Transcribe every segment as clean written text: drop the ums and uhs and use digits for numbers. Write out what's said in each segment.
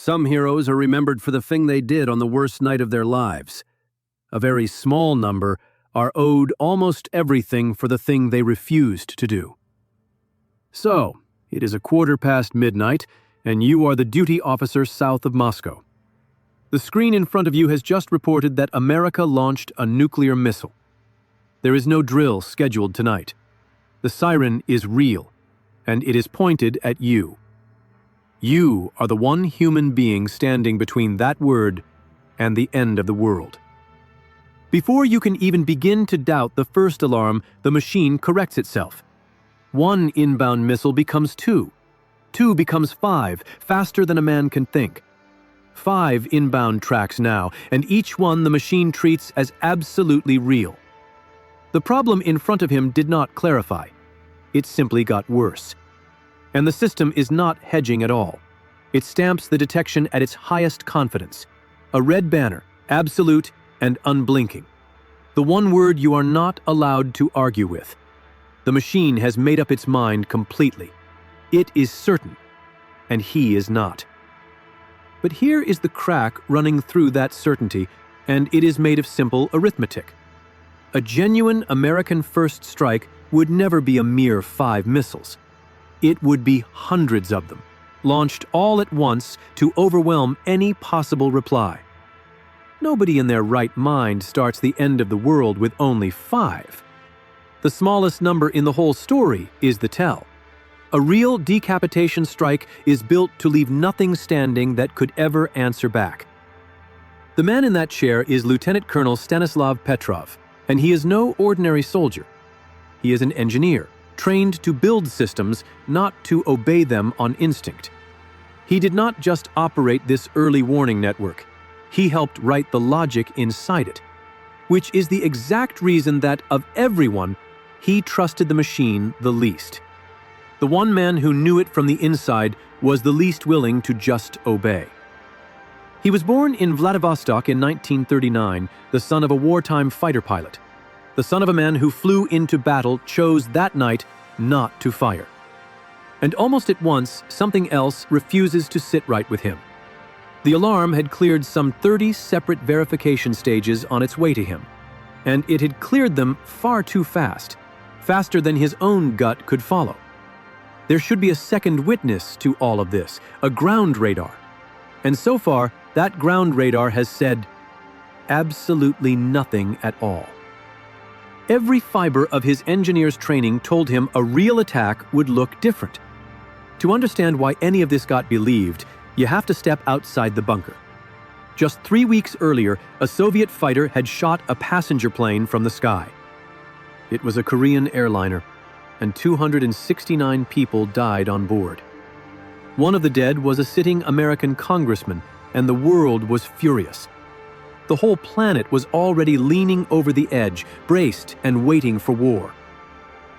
Some heroes are remembered for the thing they did on the worst night of their lives. A very small number are owed almost everything for the thing they refused to do. So, it is midnight, and you are the duty officer south of Moscow. The screen in front of you has just reported that America launched a nuclear missile. There is no drill scheduled tonight. The siren is real, and it is pointed at you. You are the one human being standing between that word and the end of the world. Before you can even begin to doubt the first alarm, the machine corrects itself. One inbound missile becomes two. Two becomes five, faster than a man can think. 5 inbound tracks now, and each one the machine treats as absolutely real. The problem in front of him did not clarify. It simply got worse. And the system is not hedging at all. It stamps the detection at its highest confidence. A red banner, absolute and unblinking. The one word you are not allowed to argue with. The machine has made up its mind completely. It is certain, and he is not. But here is the crack running through that certainty, and it is made of simple arithmetic. A genuine American first strike would never be a mere 5 missiles. It would be hundreds of them, launched all at once to overwhelm any possible reply. Nobody in their right mind starts the end of the world with only 5. The smallest number in the whole story is the tell. A real decapitation strike is built to leave nothing standing that could ever answer back. The man in that chair is Lieutenant Colonel Stanislav Petrov, and he is no ordinary soldier. He is an engineer, trained to build systems, not to obey them on instinct. He did not just operate this early warning network. He helped write the logic inside it, which is the exact reason that, of everyone, he trusted the machine the least. The one man who knew it from the inside was the least willing to just obey. He was born in Vladivostok in 1939, the son of a wartime fighter pilot. The son of a man who flew into battle chose that night not to fire. And almost at once, something else refuses to sit right with him. The alarm had cleared some 30 separate verification stages on its way to him, and it had cleared them far too fast, faster than his own gut could follow. There should be a second witness to all of this, a ground radar. And so far, that ground radar has said absolutely nothing at all. Every fiber of his engineer's training told him a real attack would look different. To understand why any of this got believed, you have to step outside the bunker. Just 3 weeks earlier, a Soviet fighter had shot a passenger plane from the sky. It was a Korean airliner, and 269 people died on board. One of the dead was a sitting American congressman, and the world was furious. The whole planet was already leaning over the edge, braced and waiting for war.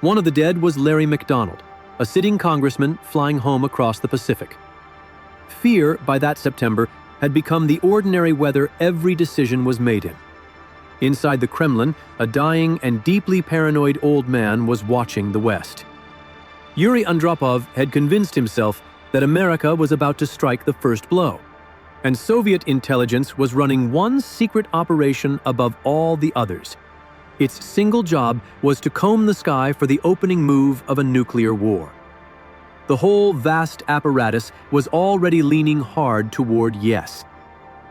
One of the dead was Larry McDonald, a sitting congressman flying home across the Pacific. Fear, by that September, had become the ordinary weather every decision was made in. Inside the Kremlin, a dying and deeply paranoid old man was watching the West. Yuri Andropov had convinced himself that America was about to strike the first blow, and Soviet intelligence was running one secret operation above all the others. Its single job was to comb the sky for the opening move of a nuclear war. The whole vast apparatus was already leaning hard toward yes.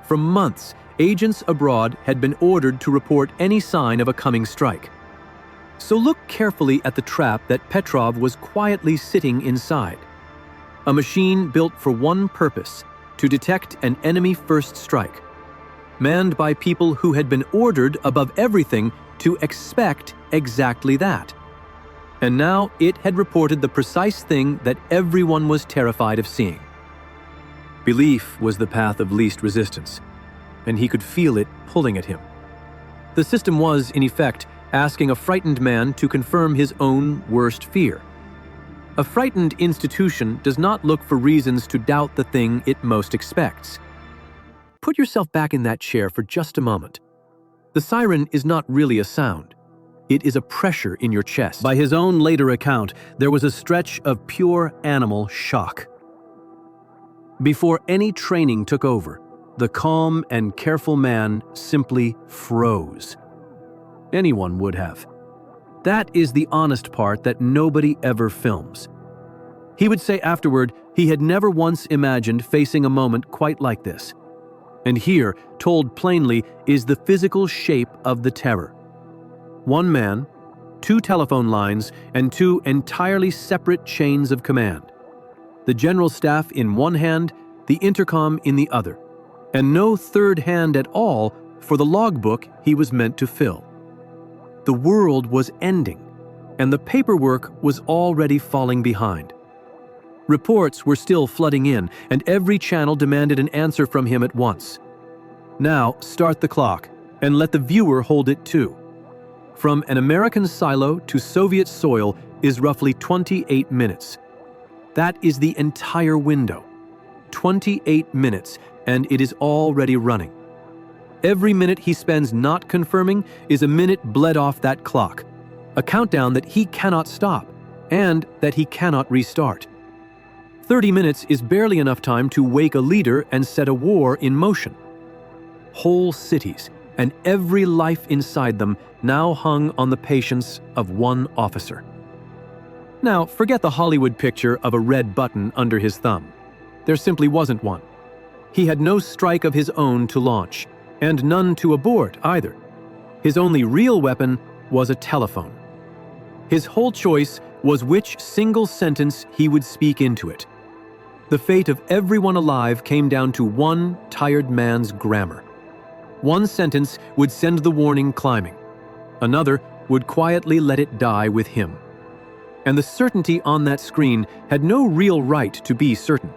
For months, agents abroad had been ordered to report any sign of a coming strike. So look carefully at the trap that Petrov was quietly sitting inside. A machine built for one purpose: to detect an enemy first strike, manned by people who had been ordered above everything to expect exactly that. And now it had reported the precise thing that everyone was terrified of seeing. Belief was the path of least resistance, and he could feel it pulling at him. The system was, in effect, asking a frightened man to confirm his own worst fear. A frightened institution does not look for reasons to doubt the thing it most expects. Put yourself back in that chair for just a moment. The siren is not really a sound. It is a pressure in your chest. By his own later account, there was a stretch of pure animal shock. Before any training took over, the calm and careful man simply froze. Anyone would have. That is the honest part that nobody ever films. He would say afterward he had never once imagined facing a moment quite like this. And here, told plainly, is the physical shape of the terror. One man, 2 telephone lines, and 2 entirely separate chains of command. The general staff in one hand, the intercom in the other, and no third hand at all for the logbook he was meant to fill. The world was ending, and the paperwork was already falling behind. Reports were still flooding in, and every channel demanded an answer from him at once. Now, start the clock, and let the viewer hold it too. From an American silo to Soviet soil is roughly 28 minutes. That is the entire window. 28 minutes, and it is already running. Every minute he spends not confirming is a minute bled off that clock, a countdown that he cannot stop, and that he cannot restart. 30 minutes is barely enough time to wake a leader and set a war in motion. Whole cities, and every life inside them now hung on the patience of one officer. Now, forget the Hollywood picture of a red button under his thumb. There simply wasn't one. He had no strike of his own to launch, and none to abort either. His only real weapon was a telephone. His whole choice was which single sentence he would speak into it. The fate of everyone alive came down to one tired man's grammar. One sentence would send the warning climbing. Another would quietly let it die with him. And the certainty on that screen had no real right to be certain.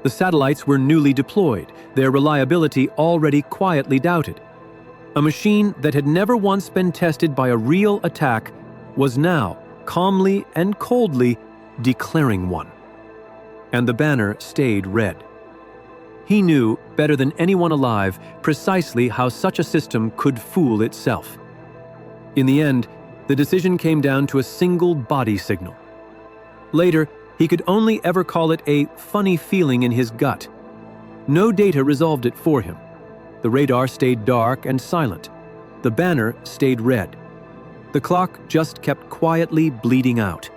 The satellites were newly deployed, their reliability already quietly doubted. A machine that had never once been tested by a real attack was now, calmly and coldly, declaring one. And the banner stayed red. He knew, better than anyone alive, precisely how such a system could fool itself. In the end, the decision came down to a single body signal. Later, he could only ever call it a funny feeling in his gut. No data resolved it for him. The radar stayed dark and silent. The banner stayed red. The clock just kept quietly bleeding out.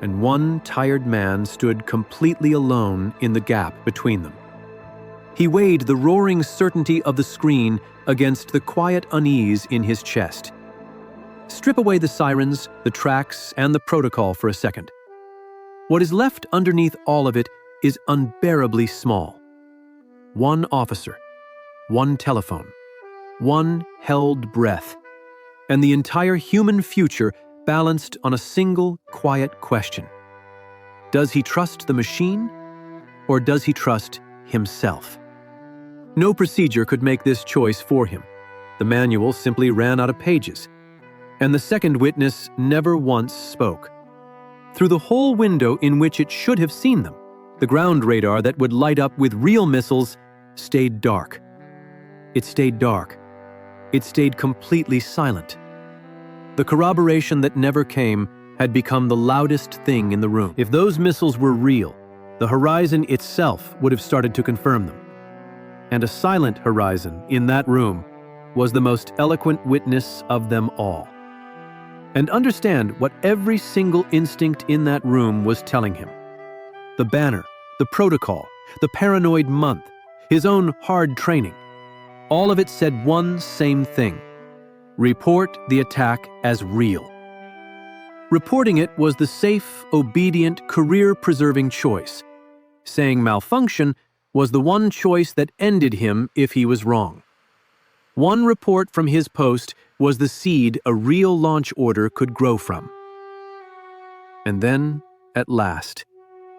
And one tired man stood completely alone in the gap between them. He weighed the roaring certainty of the screen against the quiet unease in his chest. Strip away the sirens, the tracks, and the protocol for a second. What is left underneath all of it is unbearably small. One officer, one telephone, one held breath, and the entire human future balanced on a single, quiet question. Does he trust the machine, or does he trust himself? No procedure could make this choice for him. The manual simply ran out of pages. And the second witness never once spoke. Through the whole window in which it should have seen them, the ground radar that would light up with real missiles stayed dark. It stayed dark. It stayed completely silent. The corroboration that never came had become the loudest thing in the room. If those missiles were real, the horizon itself would have started to confirm them. And a silent horizon in that room was the most eloquent witness of them all. And understand what every single instinct in that room was telling him. The banner, the protocol, the paranoid month, his own hard training. All of it said one same thing. Report the attack as real. Reporting it was the safe, obedient, career-preserving choice. Saying malfunction was the one choice that ended him if he was wrong. One report from his post was the seed a real launch order could grow from. And then, at last,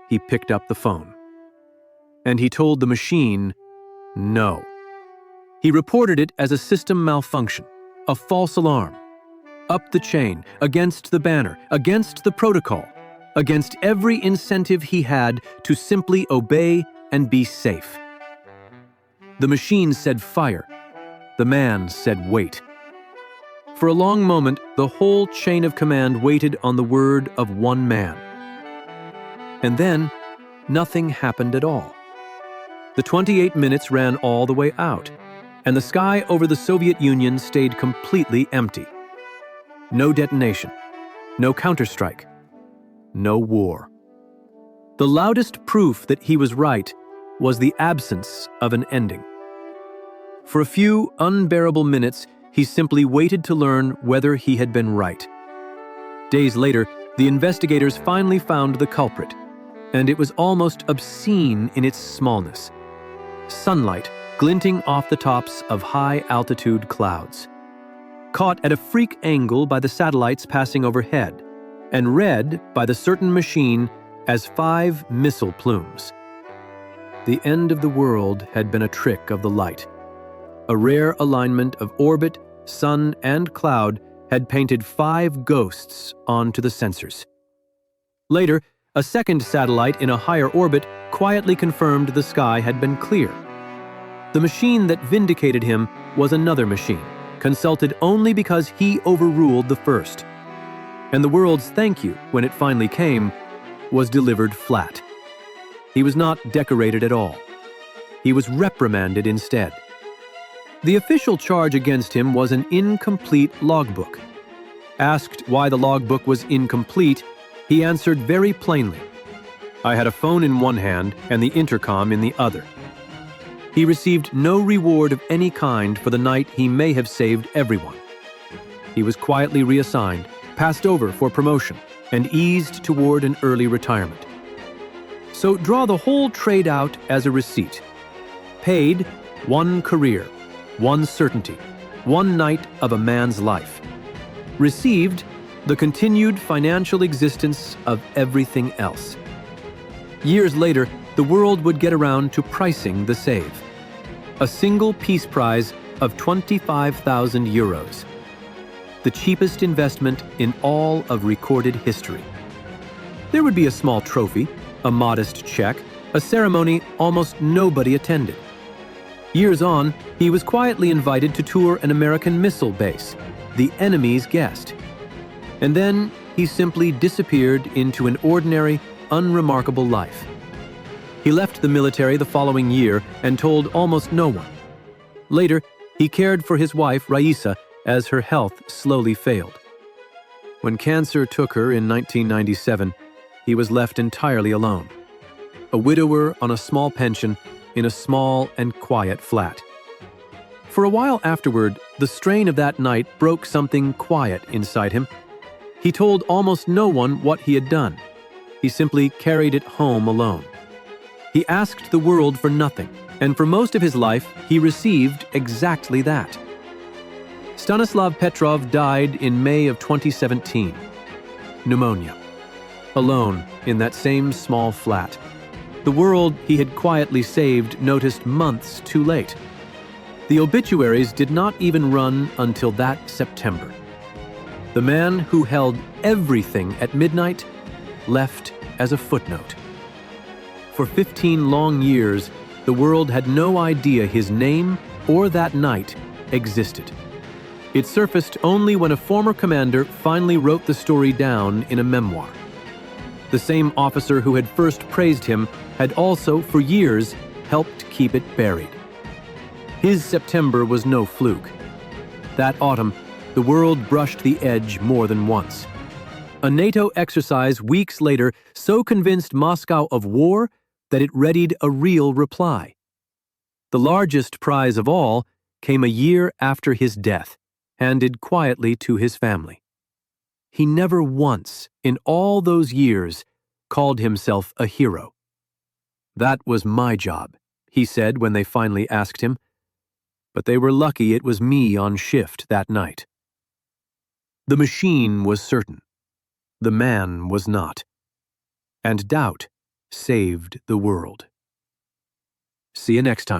he picked up the phone. And he told the machine, no. He reported it as a system malfunction, a false alarm. Up the chain, against the banner, against the protocol, against every incentive he had to simply obey and be safe. The machine said fire. The man said wait. For a long moment, the whole chain of command waited on the word of one man. And then, nothing happened at all. The 28 minutes ran all the way out, and the sky over the Soviet Union stayed completely empty. No detonation, no counterstrike, no war. The loudest proof that he was right was the absence of an ending. For a few unbearable minutes, he simply waited to learn whether he had been right. Days later, the investigators finally found the culprit, and it was almost obscene in its smallness. Sunlight glinting off the tops of high-altitude clouds, caught at a freak angle by the satellites passing overhead, and read by the certain machine as 5 missile plumes. The end of the world had been a trick of the light. A rare alignment of orbit, sun, and cloud had painted 5 ghosts onto the sensors. Later, a second satellite in a higher orbit quietly confirmed the sky had been clear. The machine that vindicated him was another machine, consulted only because he overruled the first. And the world's thank you, when it finally came, was delivered flat. He was not decorated at all. He was reprimanded instead. The official charge against him was an incomplete logbook. Asked why the logbook was incomplete, he answered very plainly, "I had a phone in one hand and the intercom in the other." He received no reward of any kind for the night he may have saved everyone. He was quietly reassigned, passed over for promotion, and eased toward an early retirement. So draw the whole trade out as a receipt. Paid, 1 career, 1 certainty, 1 night of a man's life. Received, the continued financial existence of everything else. Years later, the world would get around to pricing the save. A single peace prize of 25,000 euros. The cheapest investment in all of recorded history. There would be a small trophy, a modest check, a ceremony almost nobody attended. Years on, he was quietly invited to tour an American missile base, the enemy's guest. And then he simply disappeared into an ordinary, unremarkable life. He left the military the following year and told almost no one. Later, he cared for his wife, Raisa, as her health slowly failed. When cancer took her in 1997, he was left entirely alone. A widower on a small pension in a small and quiet flat. For a while afterward, the strain of that night broke something quiet inside him. He told almost no one what he had done. He simply carried it home alone. He asked the world for nothing, and for most of his life, he received exactly that. Stanislav Petrov died in May of 2017. Pneumonia. Alone in that same small flat. The world he had quietly saved noticed months too late. The obituaries did not even run until that September. The man who held everything at midnight left as a footnote. For 15 long years, the world had no idea his name or that night existed. It surfaced only when a former commander finally wrote the story down in a memoir. The same officer who had first praised him had also, for years, helped keep it buried. His September was no fluke. That autumn, the world brushed the edge more than once. A NATO exercise weeks later so convinced Moscow of war that it readied a real reply. The largest prize of all came a year after his death, handed quietly to his family. He never once, in all those years, called himself a hero. "That was my job," he said when they finally asked him. But they were lucky it was me on shift that night. The machine was certain. The man was not. And doubt saved the world. See you next time.